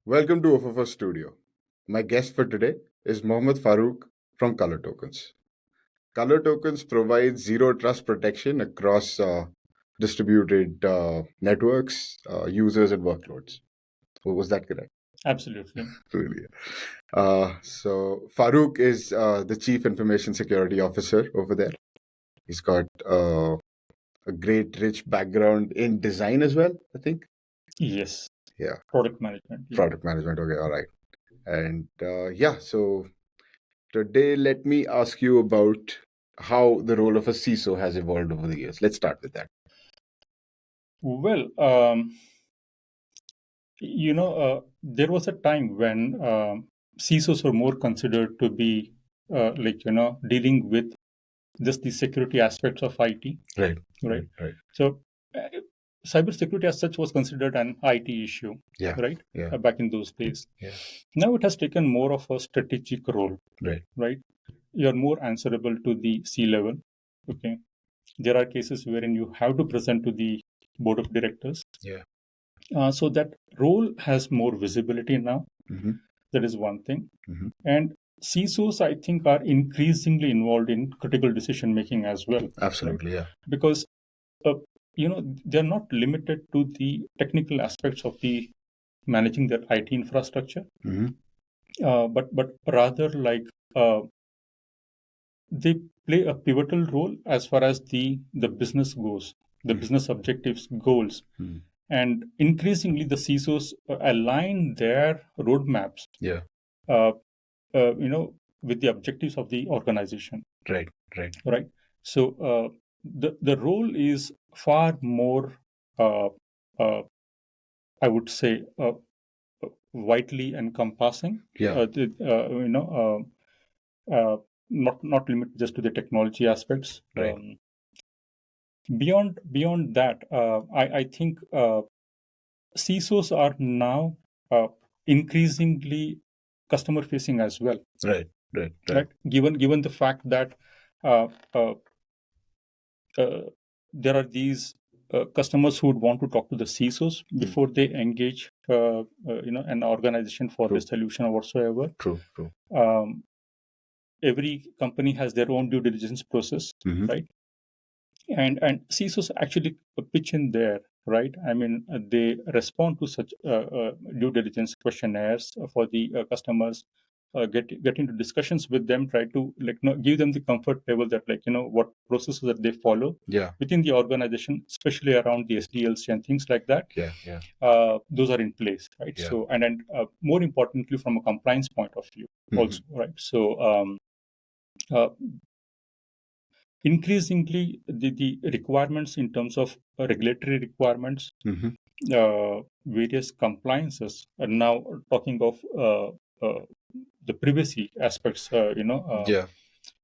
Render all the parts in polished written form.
Welcome to Ofofo Studio. My guest for today is Mohammad Farook from Color Tokens. Color Tokens provide zero trust protection across distributed networks, users, and workloads. Was that correct? Absolutely. Really? So Farook is the Chief Information Security Officer over there. He's got a great, rich background in design as well, I think. Yes. Yeah. Product management. Product management. Okay, all right. And so today let me ask you about how the role of a CISO has evolved over the years. Let's start with that. Well, there was a time when CISOs were more considered to be dealing with just the security aspects of IT. Right. So, cybersecurity as such was considered an IT issue. Yeah. Right. Yeah. Back in those days. Yeah. Now it has taken more of a strategic role. Right. You're more answerable to the C-level. Okay. There are cases wherein you have to present to the board of directors. Yeah. So that role has more visibility now. Mm-hmm. That is one thing. Mm-hmm. And CISOs, I think, are increasingly involved in critical decision making as well. Absolutely, right? yeah. Because they're not limited to the technical aspects of the managing their IT infrastructure, but rather they play a pivotal role as far as the business goes, the business objectives goals. And increasingly the CISOs align their roadmaps with the objectives of the organization. Right. So the role is far more I would say widely encompassing. Not limited just to the technology aspects. Right. Beyond that, I think CISOs are now increasingly customer facing as well. Right. Given the fact that there are these customers who would want to talk to the CISOs before they engage an organization for the solution or whatsoever. True. Every company has their own due diligence process, right? And CISOs actually pitch in there, right? I mean, they respond to such due diligence questionnaires for the customers, get into discussions with them, try to give them the comfort level that what processes that they follow within the organization, especially around the SDLC and things like that. Those are in place, right? So and more importantly, from a compliance point of view, also, right? So increasingly, the requirements in terms of regulatory requirements, various compliances, are now talking of the privacy aspects.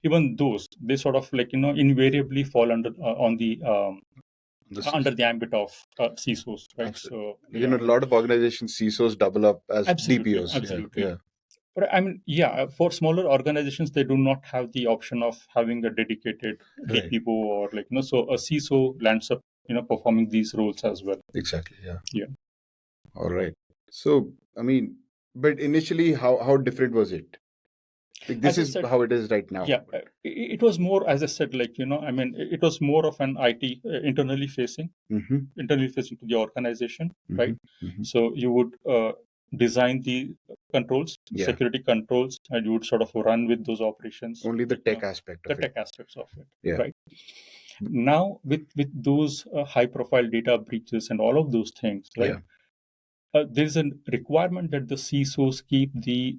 Even those, they sort of invariably fall under on the under the ambit of CISOs, right? Absolutely. So a lot of organizations, CISOs double up as DPOs. Absolutely. But I mean, for smaller organizations, they do not have the option of having a dedicated DPO or so a CISO lands up, performing these roles as well. Exactly. Yeah. All right. So, I mean, but initially, how different was it? This is how it is right now. Yeah, it was more, as I said, it was more of an IT internally facing to the organization, right? So you would design the controls, security controls, and you would sort of run with those operations. Only the tech aspect of it. The tech aspects of it, right? Now, with those high-profile data breaches and all of those things, right? There's a requirement that the CISOs keep the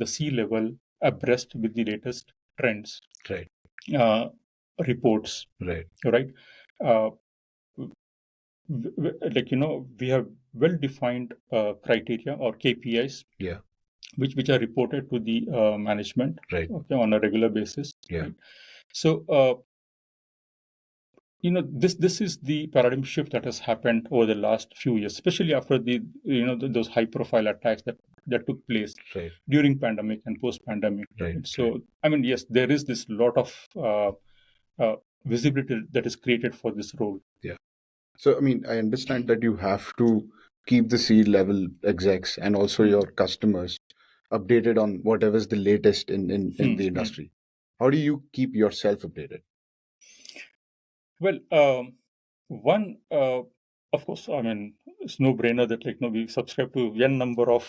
C-level abreast with the latest trends, reports, right? We have well-defined criteria or KPIs, which are reported to the management, on a regular basis. Right? So, this is the paradigm shift that has happened over the last few years, especially after those high-profile attacks that took place during pandemic and post-pandemic. So, I mean, yes, there is this lot of visibility that is created for this role. So, I mean, I understand that you have to keep the C-level execs and also your customers updated on whatever's the latest in the industry? How do you keep yourself updated? Well, one, of course, I mean, it's no brainer that we subscribe to n number of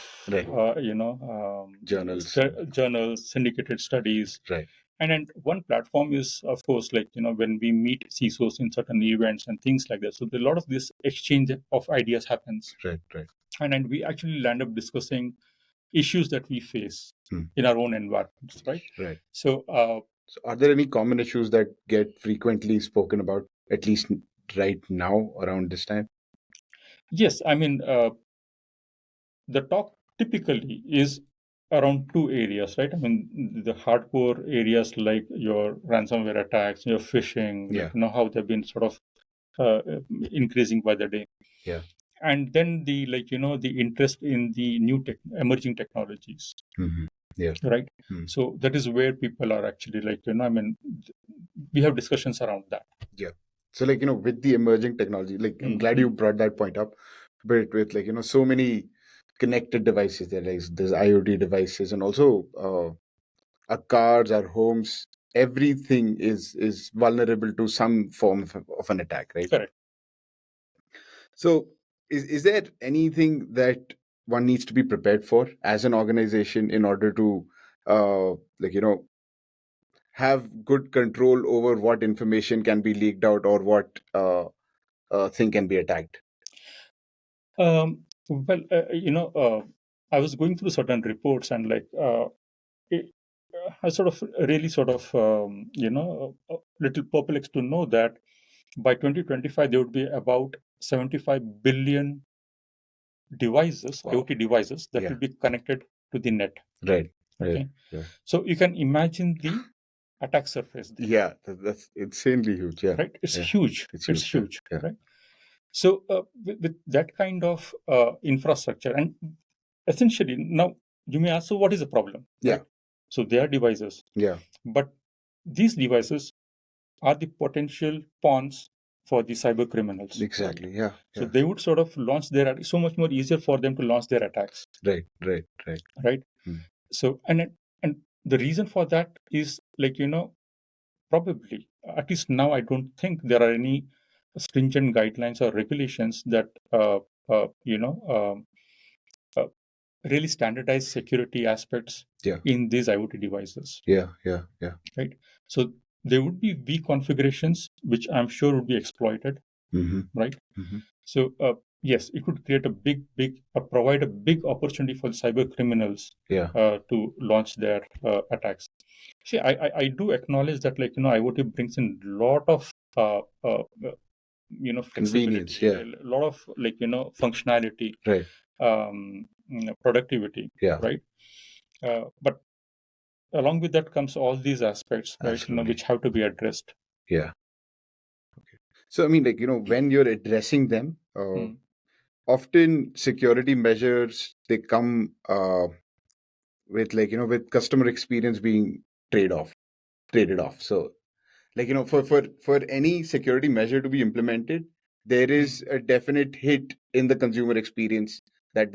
Journals. journals, syndicated studies, Right. and then one platform is, of course, when we meet CISOs in certain events and things like that. So a lot of this exchange of ideas happens, Right. and then we actually land up discussing issues that we face in our own environments, right? Right. So, So are there any common issues that get frequently spoken about, at least right now around this time? yes, I mean, the talk typically is around two areas, right? I mean, the hardcore areas like your ransomware attacks, your phishing, how they've been sort of increasing by the day. Yeah. And then the interest in the new emerging technologies. Yeah. Right. So that is where people are actually I mean, we have discussions around that. Yeah. So with the emerging technology, I'm glad you brought that point up, but with so many connected devices, there's IoT devices, and also our cars, our homes, everything is vulnerable to some form of an attack, right? Correct. So is there anything that one needs to be prepared for as an organization in order to have good control over what information can be leaked out or what thing can be attacked? Well, I was going through certain reports and it, I sort of a little perplexed to know that by 2025 there would be about 75 billion devices, IoT devices that will be connected to the net. Right. Okay. Right. So you can imagine the attack surface there. Yeah, that's insanely huge. Yeah. Right. It's Yeah. huge. It's huge. Yeah. Right. So with that kind of infrastructure, and essentially now you may ask, so what is the problem? Yeah. Right? So they are devices. Yeah. But these devices are the potential pawns for the cyber criminals. Exactly. Yeah. So they would sort of launch so much more easier for them to launch their attacks. Right. Right. So and the reason for that is probably, at least now, I don't think there are any stringent guidelines or regulations that uh, you know um, uh, really standardize security aspects in these IoT devices. Yeah. Right. So there would be weak configurations which I'm sure would be exploited. Right. So yes, it could create provide a big opportunity for the cyber criminals to launch their attacks. See, I do acknowledge that IoT brings in a lot of flexibility, a lot of functionality, productivity, right? But along with that comes all these aspects, right? Which have to be addressed. Yeah. Okay. So I mean, when you're addressing them, often security measures they come with with customer experience being traded off. So for any security measure to be implemented, there is a definite hit in the consumer experience that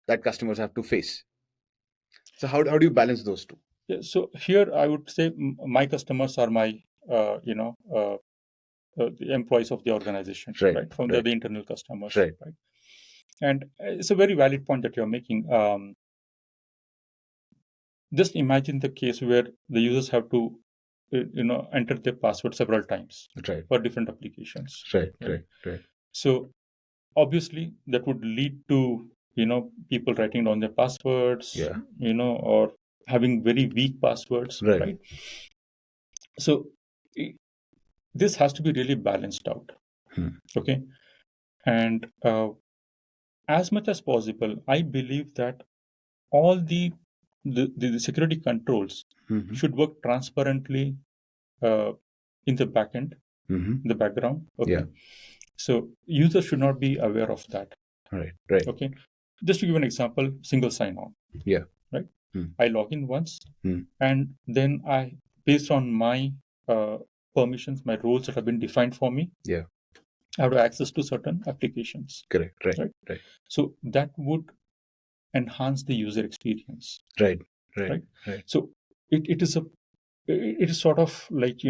that customers have to face. So how do you balance those two? Yeah, so here I would say my customers are my the employees of the organization, right? From the internal customers, right? And it's a very valid point that you're making. Just imagine the case where the users have to enter their password several times for different applications. Right. So obviously that would lead to people writing down their passwords, or having very weak passwords, right? So this has to be really balanced out. Okay. And as much as possible, I believe that all the security controls should work transparently in the backend, the background. Okay. So users should not be aware of that. Right. Okay. Just to give an example, single sign-on. Yeah. Right. I log in once, and then based on my permissions, my roles that have been defined for me. Yeah. have access to certain applications. Correct. Right. Right. So that would enhance the user experience. Right. Right. So it is sort of like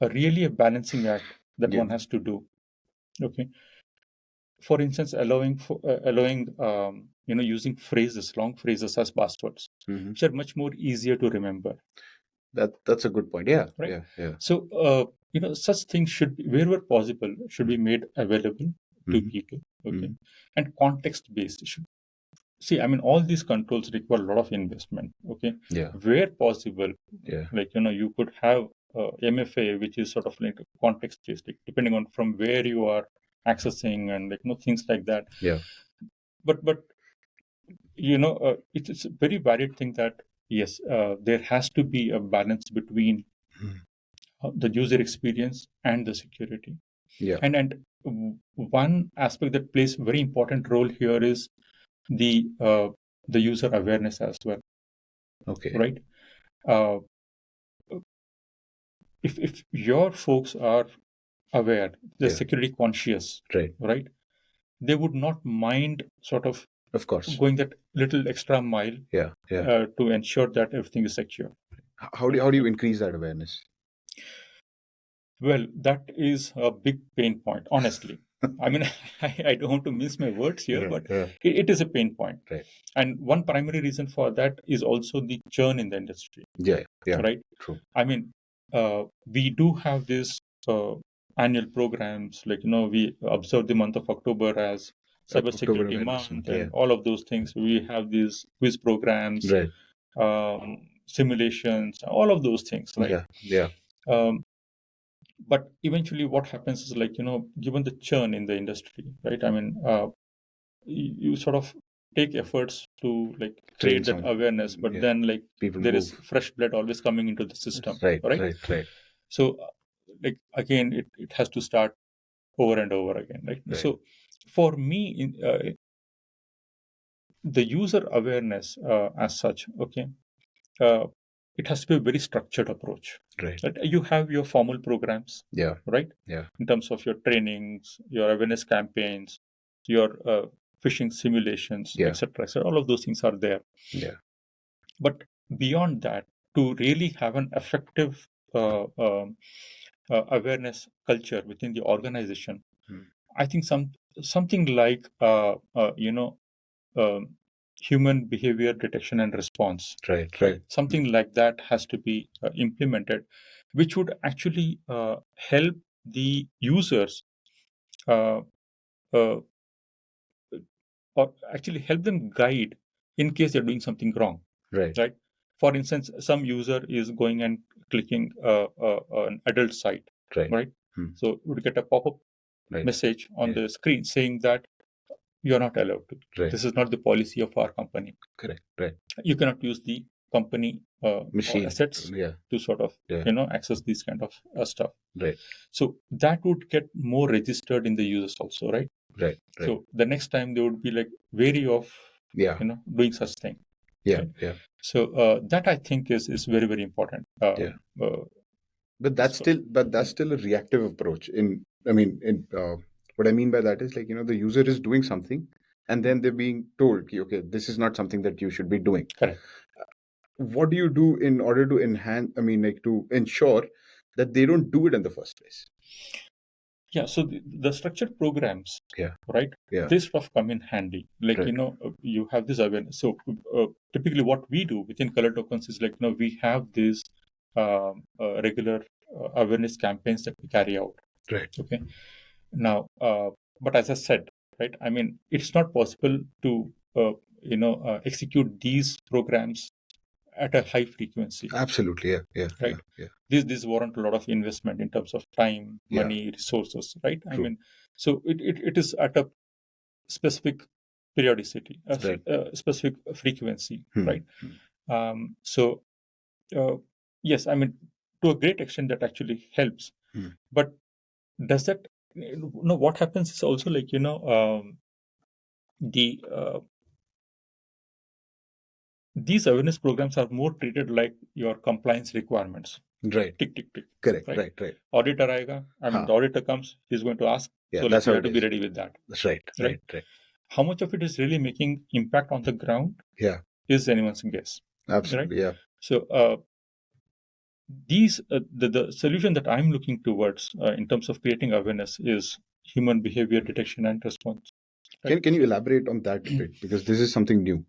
really a balancing act that Yeah. one has to do. Okay. For instance, allowing using long phrases as passwords, which are much more easier to remember. That's a good point. Yeah. Right. Yeah. So such things should be, wherever possible, should be made available to people. Okay. And context based. See, I mean, all these controls require a lot of investment. Okay. Yeah. Where possible, Yeah. like you could have MFA, which is sort of like context based, depending on from where you are accessing and things like that. Yeah. But it's a very valid thing that yes, there has to be a balance between the user experience and the security. Yeah. And one aspect that plays a very important role here is the user awareness as well. Okay. Right. If your folks are aware, they're security conscious, right, they would not mind sort of course, going that little extra mile to ensure that everything is secure. How do you increase that awareness? Well, that is a big pain point, honestly. I mean, I don't want to mince my words here, but it is a pain point. Right. And one primary reason for that is also the churn in the industry. Yeah. Right. True. I mean, we do have this annual programs, like we observe the month of October as Cybersecurity Month and all of those things. We have these quiz programs, simulations, all of those things, right? Yeah. But eventually what happens is, like, given the churn in the industry, right? I mean, you sort of take efforts to like create that awareness, but then like there is fresh blood always coming into the system, right? So like again, it has to start over and over again, right? So for me, the user awareness as such, okay, it has to be a very structured approach. Right. You have your formal programs, right? Yeah. In terms of your trainings, your awareness campaigns, your phishing simulations, etc. So all of those things are there. Yeah. But beyond that, to really have an effective awareness culture within the organization, I think something like human behavior detection and response, right. Something like that has to be implemented, which would actually help the users uh, uh, or actually help them guide in case they're doing something wrong, right? For instance, some user is going and clicking an adult site, right? So you would get a pop-up message on the screen saying that you're not allowed to. This is not the policy of our company. Correct. Right. You cannot use the company Machine or assets to sort of access these kind of stuff. Right. So that would get more registered in the users also, right? Right. So the next time they would be like wary of doing such thing. Yeah. So that I think is very, very important. But that's still a reactive approach. What I mean by that is, like, the user is doing something, and then they're being told, okay, this is not something that you should be doing. Correct. What do you do in order to enhance? To ensure that they don't do it in the first place? Yeah, so the structured programs, right? They sort of come in handy. Like, you have this awareness. So typically what we do within Color Tokens is, like, we have these regular awareness campaigns that we carry out. Right. Okay. Now, but as I said, right, I mean, it's not possible to, execute these programs at a high frequency. Absolutely. Yeah. Right. Yeah. This warrant a lot of investment in terms of time, money, resources, right? True. I mean, so it is at a specific periodicity, a specific frequency, right? So yes, I mean, to a great extent that actually helps. But does that, what happens is also, like, these awareness programs are more treated like your compliance requirements. Right. Tick, tick, tick. Correct. Right. Right. Auditor aega. I mean, the auditor comes, he's going to ask. Yeah, so that's we how have it to be is. ready with that. That's right. Right. How much of it is really making impact on the ground? Yeah. Is anyone's guess. Absolutely. Right? Yeah. So the solution that I'm looking towards in terms of creating awareness is human behavior detection and response. Right? Can you elaborate on that a bit, because this is something new?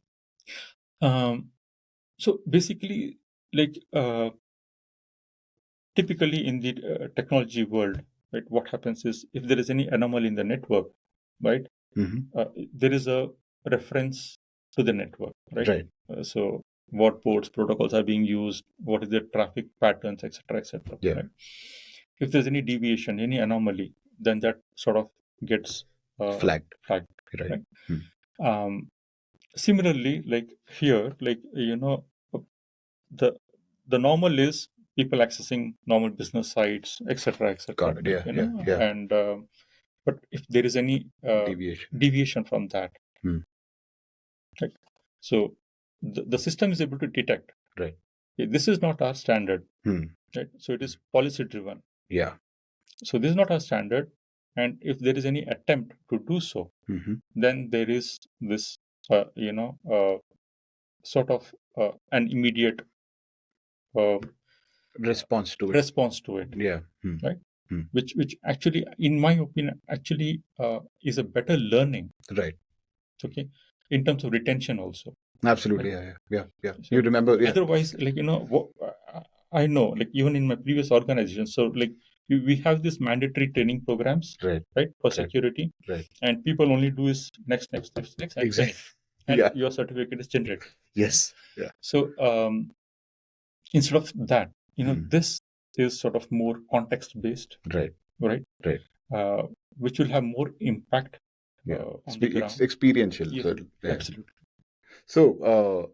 So basically, like typically in the technology world, right, what happens is if there is any anomaly in the network, right, there is a reference to the network, right? Right. So what ports, protocols are being used, what is the traffic patterns, etc., etc. Yeah. Right? If there's any deviation, any anomaly, then that sort of gets Flagged. Right. Similarly, like here, like the normal is people accessing normal business sites, etc., etc. Got it. Yeah. And but if there is any deviation from that, right? So the system is able to detect. Right. This is not our standard. Right. So it is policy driven. Yeah. So this is not our standard, and if there is any attempt to do so, then there is this sort of an immediate response to it. Yeah. Right. Which actually, in my opinion, actually is a better learning. Right. Okay. In terms of retention also. Absolutely. Yeah. So you remember. Yeah. Otherwise, like I know, like even in my previous organization, so like we have this mandatory training programs, right, for security, right, and people only do is next, and exactly, and your certificate is generated. Yes. Yeah. So instead of that, this is sort of more context based, right, which will have more impact. On the ground. It's experiential. Yes, absolutely. So,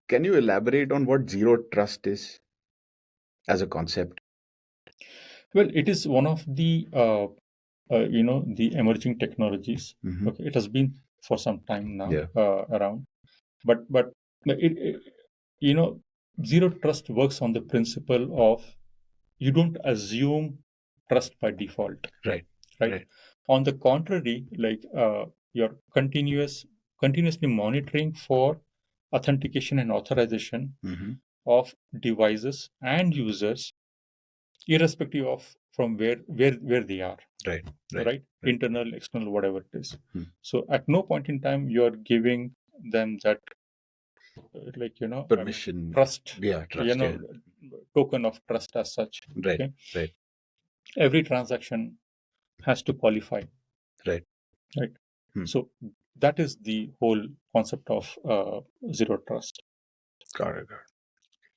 can you elaborate on what zero trust is as a concept? Well, it is one of the the emerging technologies. Okay, it has been for some time now around, but zero trust works on the principle of you don't assume trust by default. Right. On the contrary, like you're continuously monitoring for authentication and authorization of devices and users, irrespective of from where they are. Right. Internal, external, whatever it is. So at no point in time you're giving them that permission, trust, trust, token of trust as such. Right. Every transaction has to qualify. Right. So that is the whole concept of zero trust. Got it.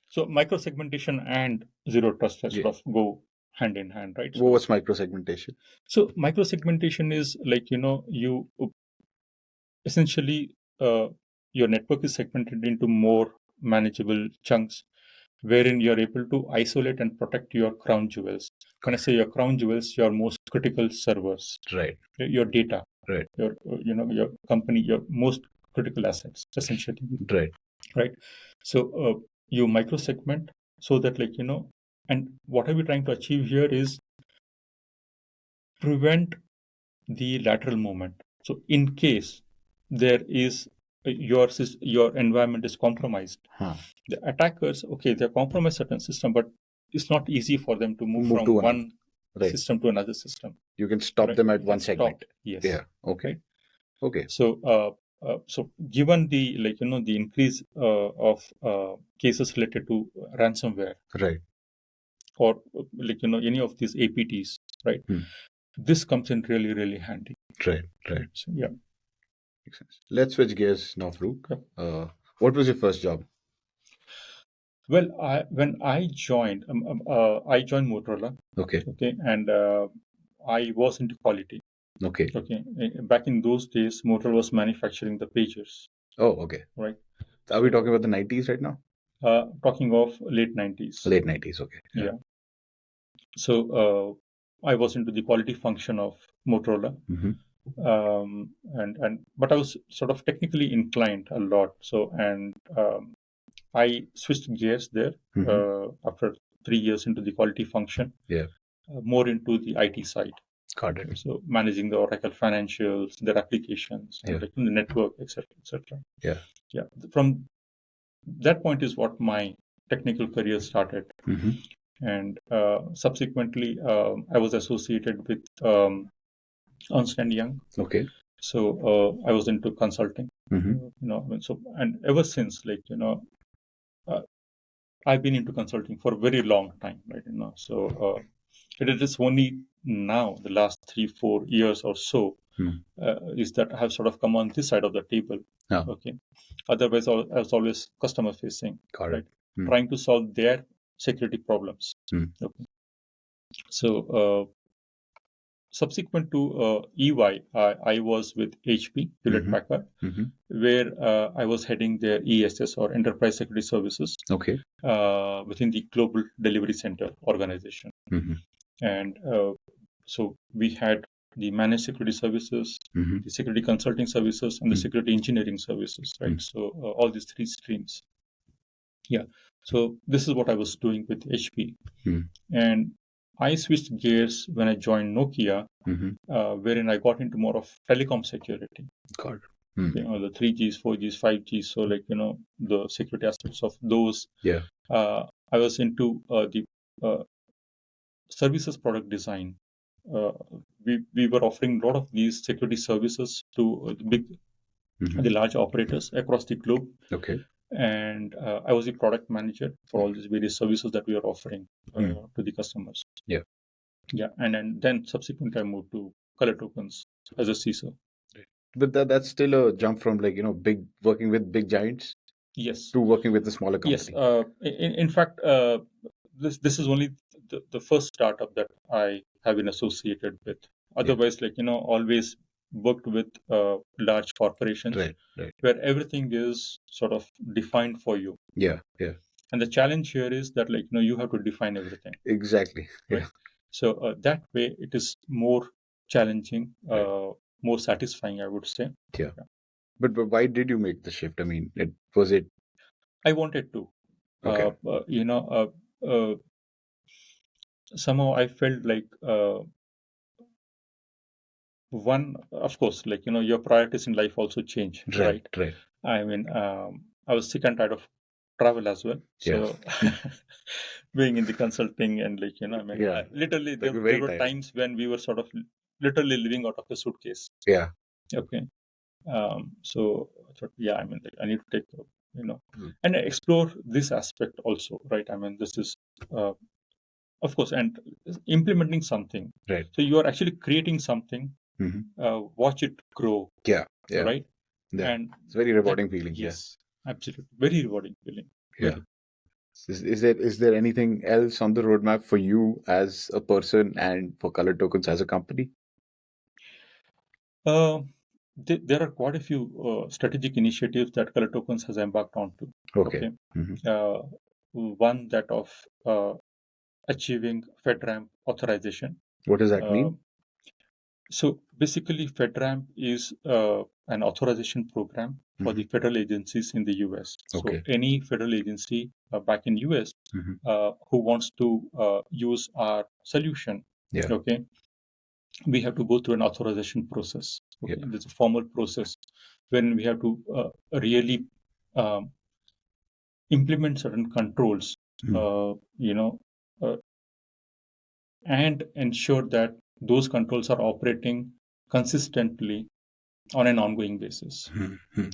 So micro-segmentation and zero trust sort of go hand in hand, right? What was micro-segmentation? So micro-segmentation is like you essentially your network is segmented into more manageable chunks, wherein you're able to isolate and protect your crown jewels. When I say your crown jewels, your most critical servers, your data, your your company, your most critical assets, essentially. Right. So you micro segment so that and what are we trying to achieve here is prevent the lateral movement. So in case there is your environment is compromised, the attackers, they're compromised certain system, but it's not easy for them to move from one system to another system. You can stop them at one segment. Yes. Yeah. Okay. So so given the the increase of cases related to ransomware, or any of these APTs, right? This comes in really, really handy. Right. So, yeah. Makes sense. Let's switch gears now, Farook. What was your first job? Well, when I joined Motorola. Okay, and I was into quality. Okay. Back in those days, Motorola was manufacturing the pagers. Oh, okay. Right. Are we talking about the 90s right now? Talking of late 90s. Late 90s, okay. Yeah. So I was into the quality function of Motorola. But I was sort of technically inclined a lot. So I switched gears there after 3 years into the quality function. Yeah. More into the IT side. Got it. So managing the Oracle financials, their applications, and like the network, etc., etc. Yeah. Yeah. From that point is what my technical career started, and subsequently I was associated with Ernst and Young. Okay. So I was into consulting. So and ever since, I've been into consulting for a very long time, right? So it is only now, the last 3-4 years or so, is that I have sort of come on this side of the table. Okay. Otherwise, I was always customer facing, right? Trying to solve their security problems. Okay. So subsequent to EY, I was with HP, Hewlett Packard, where I was heading their ESS, or Enterprise Security Services, within the Global Delivery Center organization. And so we had the managed security services, the security consulting services, and the security engineering services, right? So all these three streams. Yeah. So this is what I was doing with HP. And I switched gears when I joined Nokia, wherein I got into more of telecom security. Got it. The 3Gs, 4Gs, 5Gs. So the security aspects of those. Yeah. I was into the services product design. We were offering a lot of these security services to the large operators across the globe. Okay. And I was the product manager for all these various services that we are offering to the customers. Yeah. Yeah. And then subsequently I moved to Color Tokens as a CISO. But that's still a jump from working with big giants. Yes. To working with a smaller company. Yes. In fact, this is only the first startup that I have been associated with. Otherwise, always worked with large corporations, right. where everything is sort of defined for you. Yeah. And the challenge here is that you have to define everything. Exactly. Right? Yeah. So that way it is more challenging, more satisfying, I would say. Yeah. But why did you make the shift? I mean, was it? I wanted to. Okay. Somehow I felt like one, of course, your priorities in life also change, right? I mean, I was sick and tired of travel as well. So being in the consulting and literally there were times when we were sort of literally living out of a suitcase. Yeah. Okay. So I thought, I need to take, and explore this aspect also, right? I mean, this is, of course, and implementing something. Right. So you are actually creating something, watch it grow. Yeah. Right. Yeah. And it's very rewarding feeling. Yes, absolutely. Very rewarding feeling. Yeah. Is there anything else on the roadmap for you as a person and for Color Tokens as a company? There are quite a few strategic initiatives that Color Tokens has embarked onto. Okay. One that of achieving FedRAMP authorization. What does that mean? So basically, FedRAMP is an authorization program for the federal agencies in the US. Okay. So any federal agency back in US who wants to use our solution, okay, we have to go through an authorization process. Okay? Yeah. There's a formal process when we have to really implement certain controls, and ensure that those controls are operating consistently on an ongoing basis.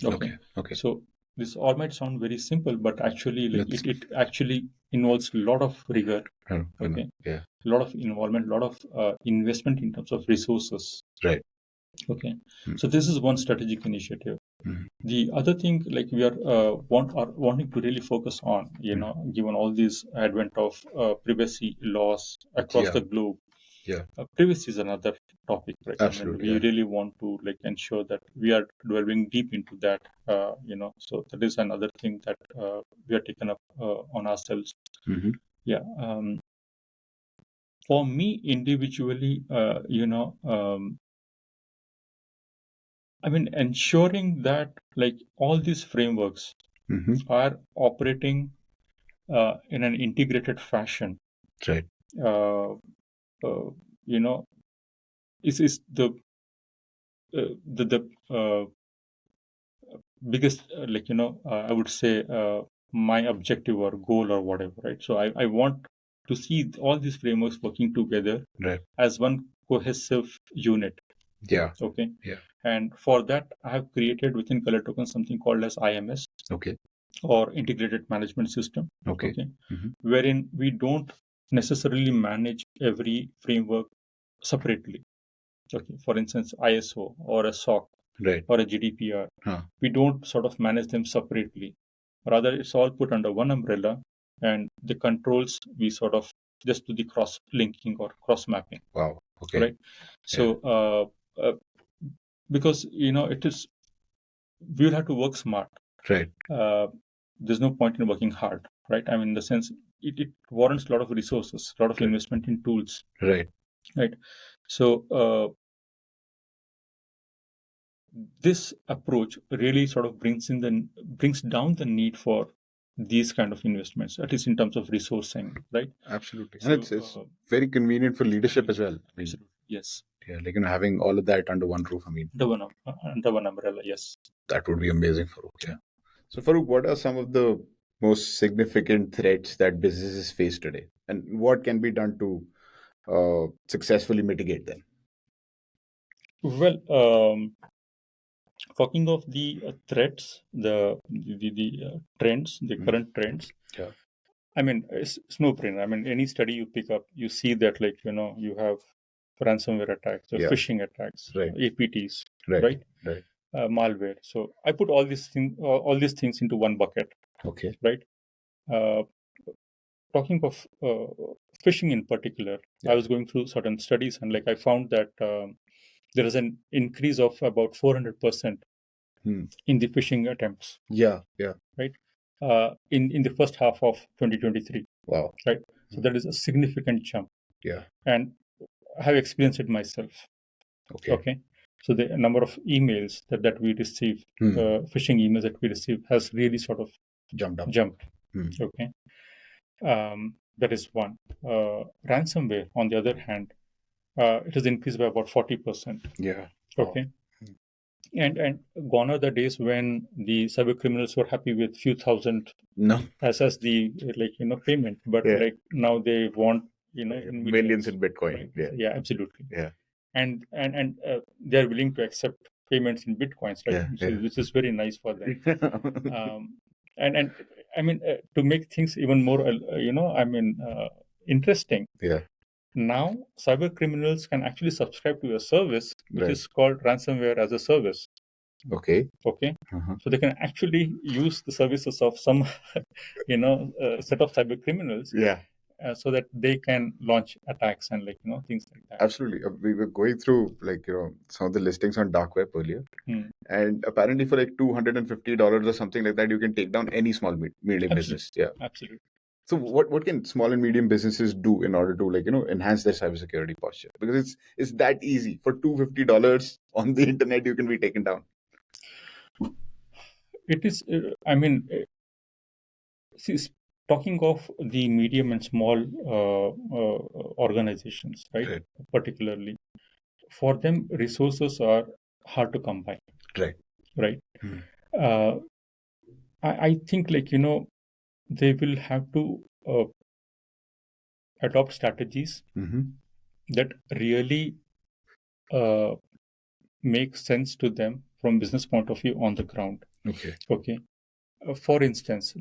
Okay. So this all might sound very simple, but actually, it actually involves a lot of rigor. Okay. Yeah. A lot of involvement, a lot of investment in terms of resources. Right. Okay. So this is one strategic initiative. The other thing, we are wanting to really focus on, given all this advent of privacy laws across the globe. Yeah. Privacy is another topic, right? Absolutely. We really want to ensure that we are delving deep into that. So that is another thing that we are taken up on ourselves. Yeah. For me individually, ensuring that all these frameworks are operating in an integrated fashion. Right. Uh, you know, is the biggest I would say my objective or goal or whatever, right? So I want to see all these frameworks working together Right. as one cohesive unit. Yeah. Okay. Yeah. And for that, I have created within Color Tokens something called as IMS. Okay. Or integrated management system. Okay. Mm-hmm. Wherein we don't necessarily manage every framework separately. Okay. For instance, ISO or a SOC, right, or a GDPR. Huh. We don't sort of manage them separately. Rather, it's all put under one umbrella, and the controls we sort of just do the cross linking or cross mapping. Wow. Okay. Right. So, because it is, we will have to work smart. Right. There's no point in working hard, right? I mean, in the sense, it warrants a lot of resources, a lot of Right. investment in tools. Right. Right. So, this approach really sort of brings down the need for these kind of investments, at least in terms of resourcing, right? Absolutely. So, And it's very convenient for leadership as well. I mean, yes. Yeah, like having all of that under one roof. I mean, Under one umbrella, yes. That would be amazing, Farouk. Yeah. So, Farouk, what are some of the most significant threats that businesses face today, and what can be done to successfully mitigate them? Well, talking of the threats, the trends, the current trends. Yeah. I mean, it's no brainer. I mean, any study you pick up, you see that you have ransomware attacks, phishing attacks, Right. APTs, Right. malware. So I put all these things into one bucket. Okay. Right. Talking of phishing in particular, I was going through certain studies, and I found that there is an increase of about 400% in the phishing attempts. Yeah. Right. In the first half of 2023. Wow. Right. So that is a significant jump. Yeah. And I have experienced it myself. Okay. So the number of emails that we receive, phishing emails that we receive, has really sort of jumped. Okay. That is one. Ransomware, on the other hand, it has increased by about 40%. Yeah. Okay. And gone are the days when the cyber criminals were happy with few thousand as the payment, but now they want in millions in Bitcoin. Right? Yeah, absolutely. Yeah. And they are willing to accept payments in Bitcoins, right? Which is very nice for them. And I mean, to make things even more interesting. Yeah. Now, cyber criminals can actually subscribe to a service which is called ransomware as a service. Okay. So they can actually use the services of some, set of cyber criminals. Yeah. So that they can launch attacks and things like that. Absolutely. We were going through some of the listings on dark web earlier, and apparently for $250 or something like that, you can take down any small medium business. Yeah. Absolutely. So what can small and medium businesses do in order to enhance their cybersecurity posture? Because it's that easy. For $250 on the internet, you can be taken down. It is. I mean, talking of the medium and small organizations, right? Particularly, for them, resources are hard to come by. Right. I think they will have to adopt strategies that really make sense to them from business point of view on the ground. Okay. For instance,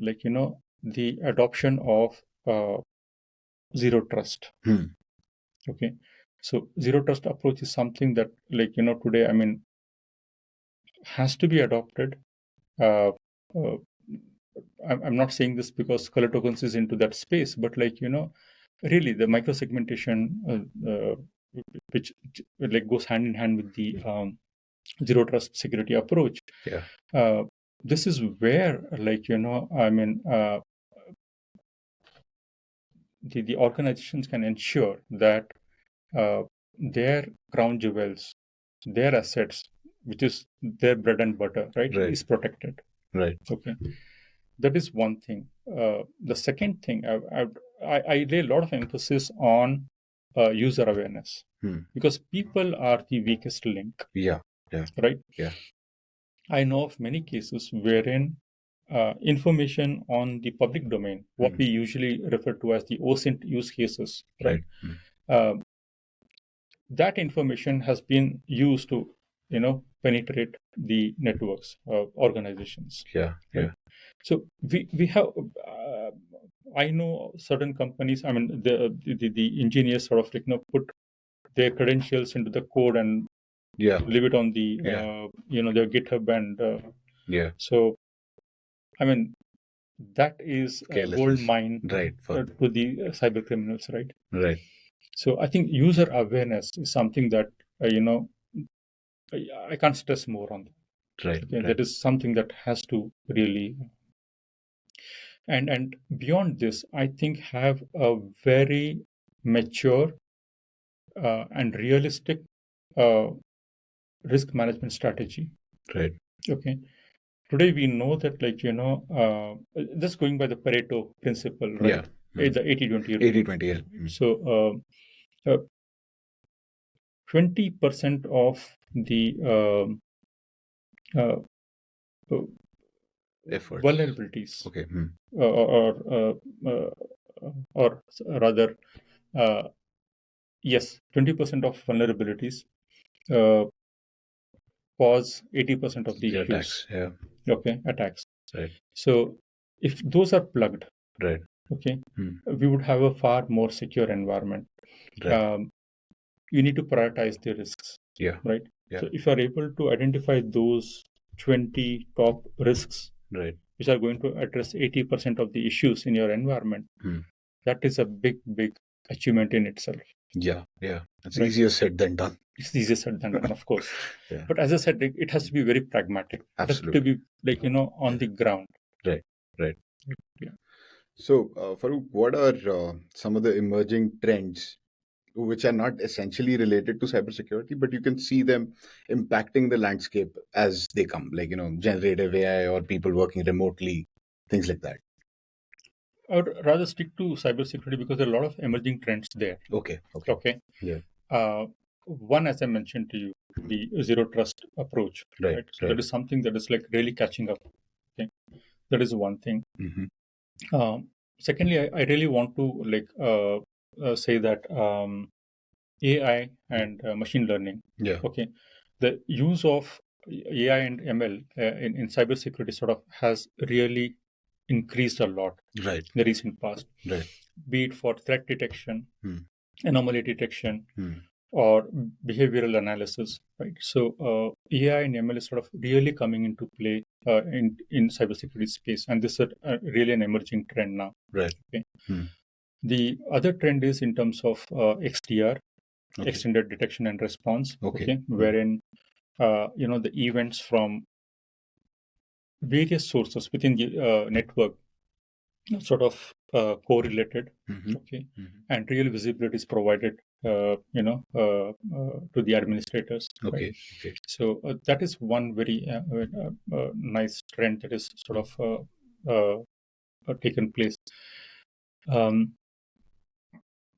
the adoption of zero trust. Okay. So zero trust approach is something that today, I mean, has to be adopted. I'm not saying this because Color Tokens is into that space, but really the micro-segmentation, which goes hand in hand with the zero trust security approach. Yeah. This is where I mean, the organizations can ensure that their crown jewels, their assets, which is their bread and butter, right. Is protected. Right. Okay. That is one thing. The second thing I lay a lot of emphasis on user awareness, because people are the weakest link. Yeah. Right. Yeah. I know of many cases wherein information on the public domain, what we usually refer to as the OSINT use cases, right? That information has been used to, penetrate the networks of organizations. Yeah. Right? So we have. I know certain companies. I mean, the engineers sort of put their credentials into the code and leave it on the their GitHub and so I mean that is a gold mine to the cyber criminals, right? Right. So I think user awareness is something that I can't stress more on. Right. Okay, that is something that has to really and beyond this, I think have a very mature and realistic risk management strategy. Right. Okay. Today we know that, just going by the Pareto principle, right? Yeah. The 80-20 rule. 80-20. Yeah. So 20% of the efforts, vulnerabilities, okay, or rather, yes, 20% of vulnerabilities cause 80% of the issues. Attacks. Yeah. Okay, attacks. Right. So if those are plugged, right, okay, we would have a far more secure environment. right, You need to prioritize the risks. yeah, Right. Yeah. So if you are able to identify those 20 top risks, right, which are going to address 80% of the issues in your environment, that is a big achievement in itself. yeah, it's Right. easier said than done. It's easier said than done, of course. Yeah. But as I said, it has to be very pragmatic. Absolutely. It has to be on the ground. Right. Yeah. So, Farouk, what are some of the emerging trends which are not essentially related to cybersecurity, but you can see them impacting the landscape as they come, like, generative AI or people working remotely, things like that? I would rather stick to cybersecurity because there are a lot of emerging trends there. Okay. Yeah. One, as I mentioned to you, the zero trust approach. Right. So that is something that is really catching up. Okay, that is one thing. Secondly, I really want to say that AI and machine learning. Yeah. Okay, the use of AI and ML in cybersecurity sort of has really increased a lot. Right. In the recent past. Right. Be it for threat detection, anomaly detection, or behavioral analysis, right? So AI and ML is sort of really coming into play in cybersecurity space, and this is really an emerging trend now. Right. Okay. The other trend is in terms of XDR, extended detection and response. Okay. Wherein the events from various sources within the network sort of correlated, okay, and real visibility is provided, to the administrators. Okay. Right? Okay. So that is one very nice trend that is sort of taken place.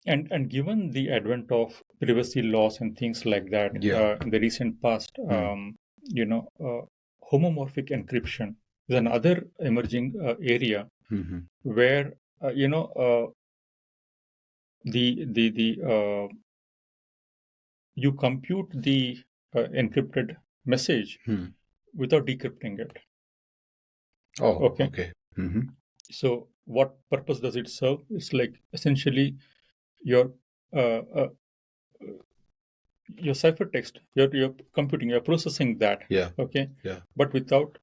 And given the advent of privacy laws and things like that, in the recent past, homomorphic encryption is another emerging area where the you compute the encrypted message without decrypting it. Oh, okay. So what purpose does it serve? It's like essentially your ciphertext, you're computing, you're processing that. Yeah. Okay. Yeah. But without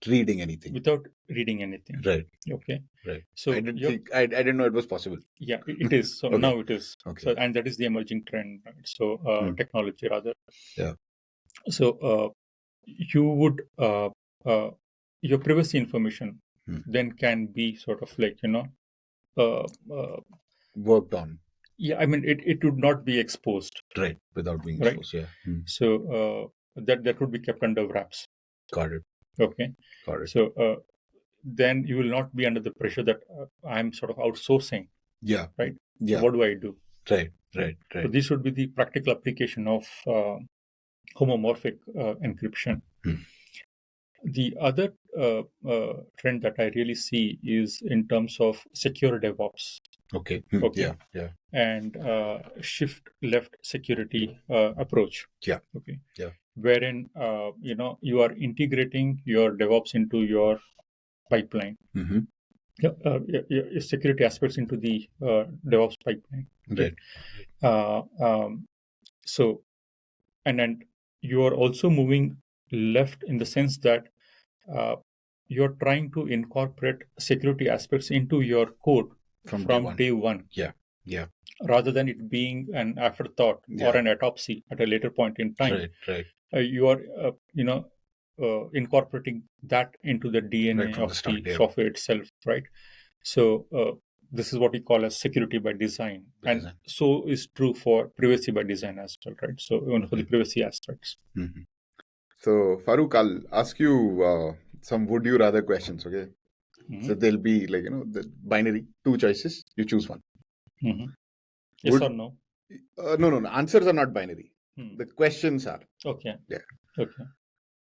reading anything. Right. Okay. Right. So I didn't know it was possible. Yeah, it is. So now it is. Okay. So, and that is the emerging trend. Right? So technology rather. Yeah. So you would your privacy information then can be sort of worked on. Yeah, I mean it would not be exposed. Right. Without being exposed. Yeah. So that would be kept under wraps. Got it. Okay. Got it. So then you will not be under the pressure that I'm sort of outsourcing Yeah. right? Yeah. So what do I do? Right. So this would be the practical application of homomorphic encryption. The other trend that I really see is in terms of secure DevOps. Okay. Okay. Yeah. And shift left security approach. Yeah. Okay. Yeah. Wherein you are integrating your DevOps into your pipeline. Your security aspects into the DevOps pipeline. Okay? Right. So and you are also moving left in the sense that you're trying to incorporate security aspects into your code from day one. Yeah. Rather than it being an afterthought or an autopsy at a later point in time. Right. You are incorporating that into the DNA Right from of the start, the software itself, right? So this is what we call as security by design, and so is true for privacy by design as well, right? So even for the privacy aspects. So Farouk, I'll ask you some would you rather questions, okay? So there'll be like the binary, two choices, you choose one. Yes or no? No. Answers are not binary. The questions are. Okay. Yeah. Okay.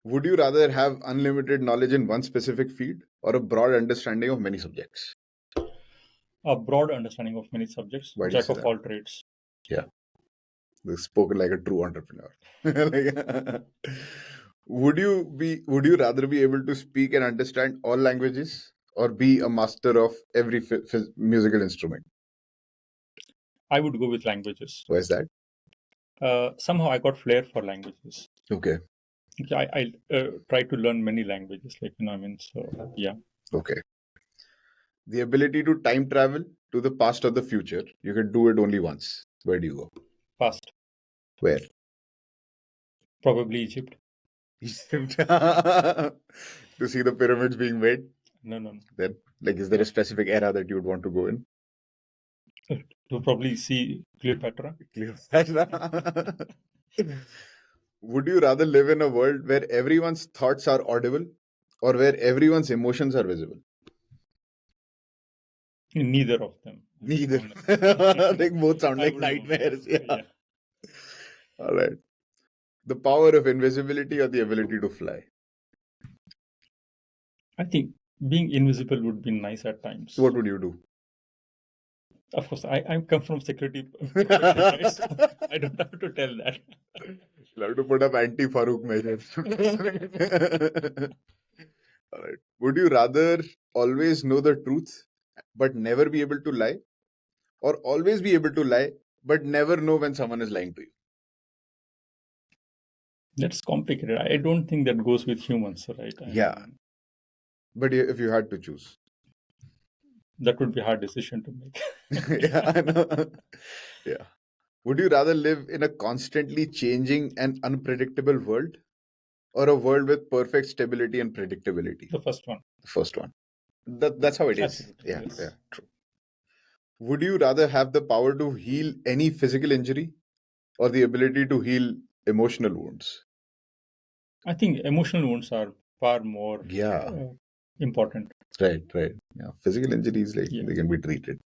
Would you rather have unlimited knowledge in one specific field or a broad understanding of many subjects? A broad understanding of many subjects, jack of all trades. Yeah. Spoken like a true entrepreneur. Would you rather be able to speak and understand all languages or be a master of every musical instrument? I would go with languages. Why is that? Somehow I got flair for languages. Okay. I try to learn many languages, so yeah. Okay. The ability to time travel to the past or the future, you can do it only once. Where do you go? Past. Where? Probably Egypt. Egypt. To see the pyramids being made? No. Then, is there a specific era that you would want to go in? To probably see Cleopatra. Would you rather live in a world where everyone's thoughts are audible or where everyone's emotions are visible? Neither of them. Neither. They both sound like nightmares. Yeah. All right. The power of invisibility or the ability to fly? I think being invisible would be nice at times. So what would you do? Of course, I come from security profession, right? So I don't have to tell that. You'll have to put up anti-Farook measures. All right. Would you rather always know the truth but never be able to lie, or always be able to lie but never know when someone is lying to you? That's complicated. I don't think that goes with humans, right? But if you had to choose, that would be a hard decision to make. Yeah, I know. Yeah. Would you rather live in a constantly changing and unpredictable world, or a world with perfect stability and predictability? The first one. The first one. That's how it is. Absolutely, Yeah, yes. yeah, true. Would you rather have the power to heal any physical injury or the ability to heal emotional wounds? I think emotional wounds are far more important. Right. Yeah, physical injuries, they can be treated.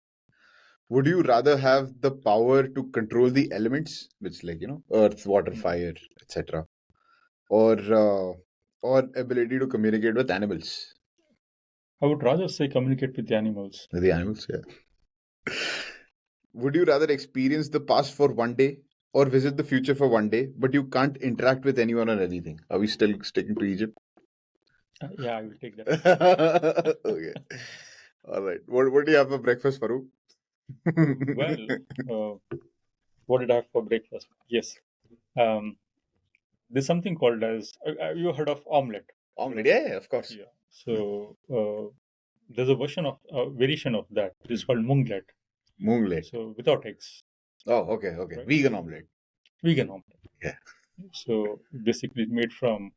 Would you rather have the power to control the elements, which earth, water, fire, etc., or ability to communicate with animals? I would rather say communicate with the animals. With the animals, yeah. Would you rather experience the past for one day or visit the future for one day, but you can't interact with anyone or anything? Are we still sticking to Egypt? Yeah, I will take that. Okay. All right. What do you have for breakfast, Farouk? Well, what did I have for breakfast? Yes. There's something called as, you heard of omelette? Omelette, yeah, of course. Yeah. So there's a variation of that. It's called munglet. Munglet. So without eggs. Oh, okay. Right? Vegan omelette. Vegan omelette. Yeah. So basically made from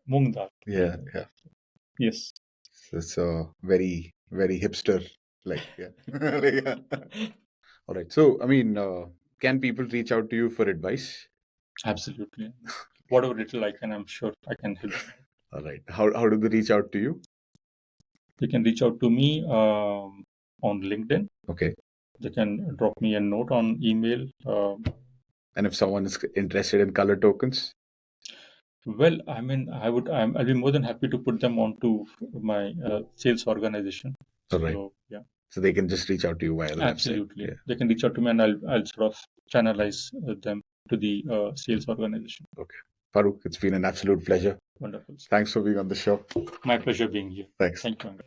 mung dal. Yeah. Yes. It's very, very hipster. Yeah. All right. So, can people reach out to you for advice? Absolutely. Whatever little I can, I'm sure I can help. All right. How do they reach out to you? You can reach out to me on LinkedIn. Okay. they can drop me a note on email. And if someone is interested in color tokens? Well, I mean, I'll be more than happy to put them onto my sales organization. All right. So, yeah. So they can just reach out to you via the Absolutely. website. Yeah. They can reach out to me and I'll sort of channelize them to the sales organization. Okay. Farook, it's been an absolute pleasure. Wonderful. Thanks for being on the show. My pleasure being here. Thanks. Thank you, Angad.